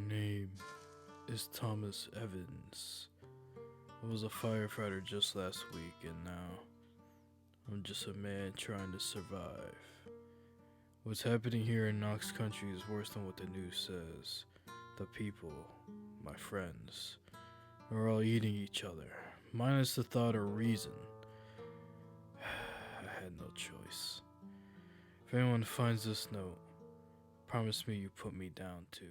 name is Thomas Evans. I was a firefighter just last week, and now I'm just a man trying to survive. What's happening here in Knox Country is worse than what the news says. The people, my friends, are all eating each other, minus the thought or reason. I had no choice. If anyone finds this note, promise me you put me down too.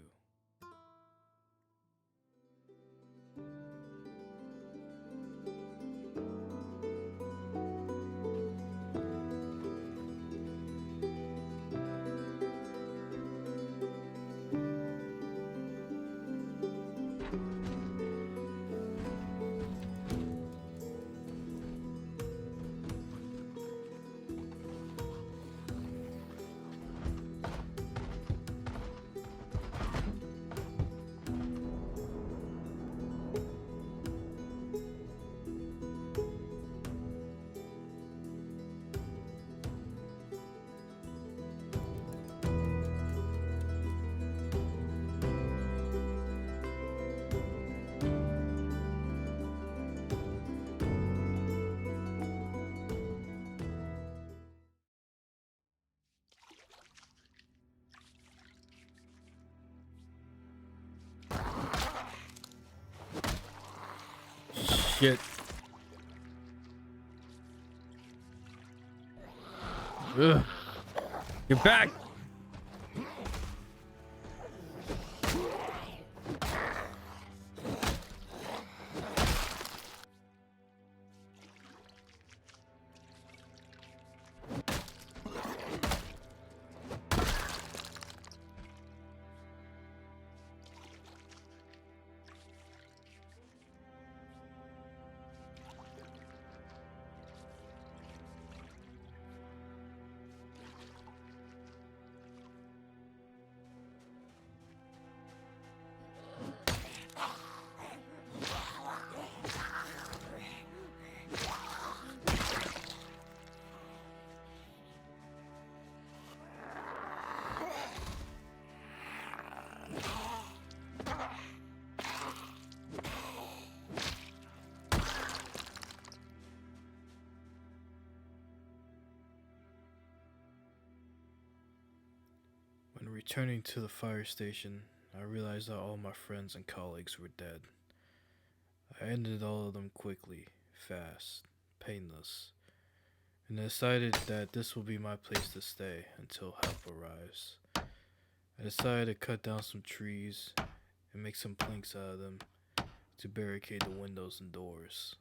Shit. Ugh. Get back! When returning to the fire station, I realized that all my friends and colleagues were dead. I ended all of them quickly, fast, painless, and decided that this will be my place to stay until help arrives. I decided to cut down some trees and make some planks out of them to barricade the windows and doors.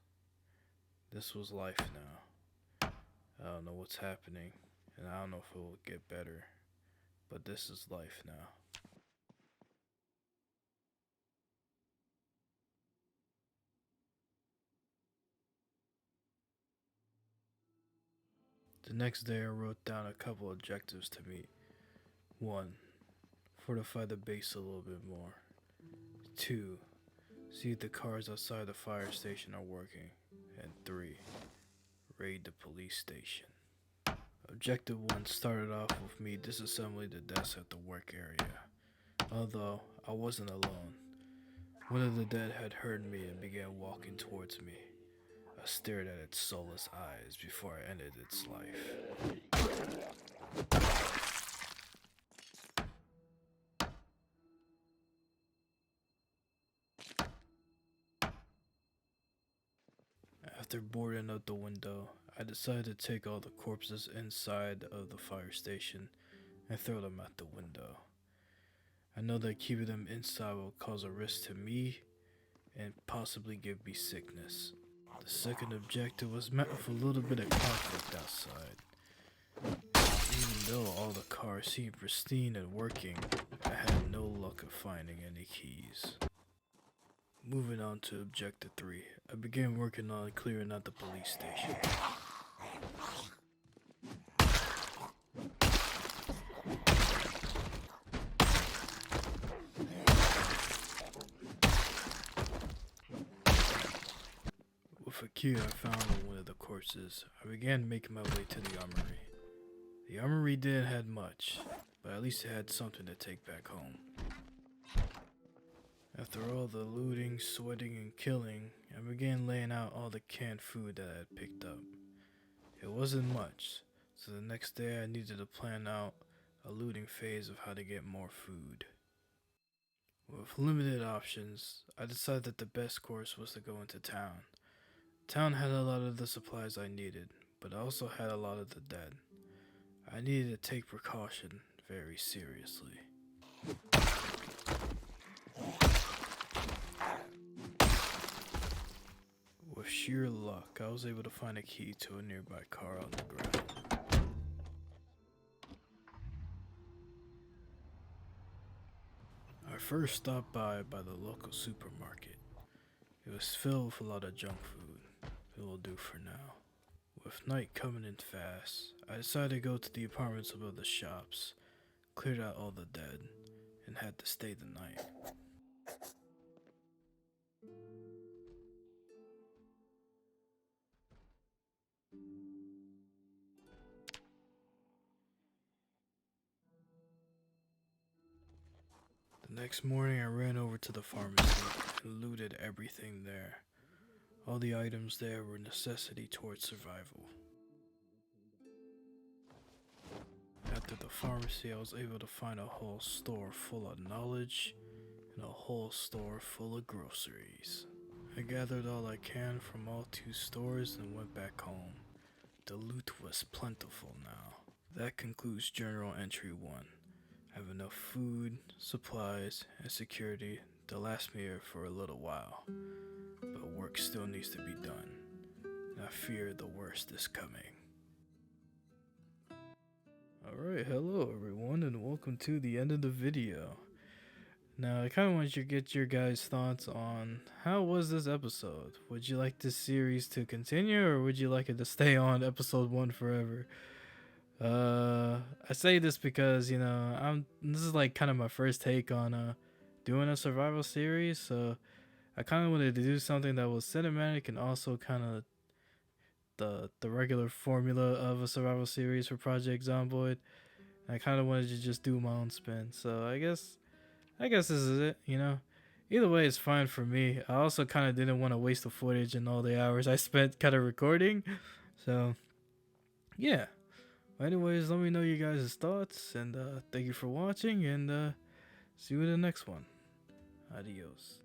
This was life now. I don't know what's happening, and I don't know if it will get better. But this is life now. The next day I wrote down a couple objectives to meet. 1. Fortify the base a little bit more. 2. See if the cars outside the fire station are working. And 3. Raid the police station. Objective 1 started off with me disassembling the desk at the work area. Although I wasn't alone. One of the dead had heard me and began walking towards me. I stared at its soulless eyes before I ended its life. After boarding out the window, I decided to take all the corpses inside of the fire station and throw them out the window. I know that keeping them inside will cause a risk to me and possibly give me sickness. The second objective was met with a little bit of conflict outside. Even though all the cars seemed pristine and working, I had no luck of finding any keys. Moving on to objective 3, I began working on clearing out the police station. With a key I found on one of the corpses, I began making my way to the armory. The armory didn't have much, but at least it had something to take back home. After all the looting, sweating, and killing, I began laying out all the canned food that I had picked up. It wasn't much, so the next day I needed to plan out a looting phase of how to get more food. With limited options, I decided that the best course was to go into town. Town had a lot of the supplies I needed, but also had a lot of the dead. I needed to take precaution very seriously. With sheer luck, I was able to find a key to a nearby car on the ground. I first stopped by the local supermarket. It was filled with a lot of junk food. It will do for now. With night coming in fast, I decided to go to the apartments above the shops, cleared out all the dead, and had to stay the night. The next morning, I ran over to the pharmacy and looted everything there. All the items there were necessity towards survival. After the pharmacy, I was able to find a whole store full of knowledge and a whole store full of groceries. I gathered all I can from all 2 stores and went back home. The loot was plentiful now. That concludes Journal Entry 1. I have enough food, supplies, and security to last me here for a little while. But work still needs to be done, and I fear the worst is coming. Alright, hello everyone, and welcome to the end of the video. Now, I kind of want you to get your guys' thoughts on how was this episode? Would you like this series to continue, or would you like it to stay on episode 1 forever? I say this because, this is like kind of my first take on doing a survival series, so I kind of wanted to do something that was cinematic and also kind of the regular formula of a survival series for Project Zomboid. I kind of wanted to just do my own spin, so I guess this is it, Either way, it's fine for me. I also kind of didn't want to waste the footage and all the hours I spent kind of recording, so yeah. Anyways, let me know you guys' thoughts, and thank you for watching, and see you in the next one. Adios.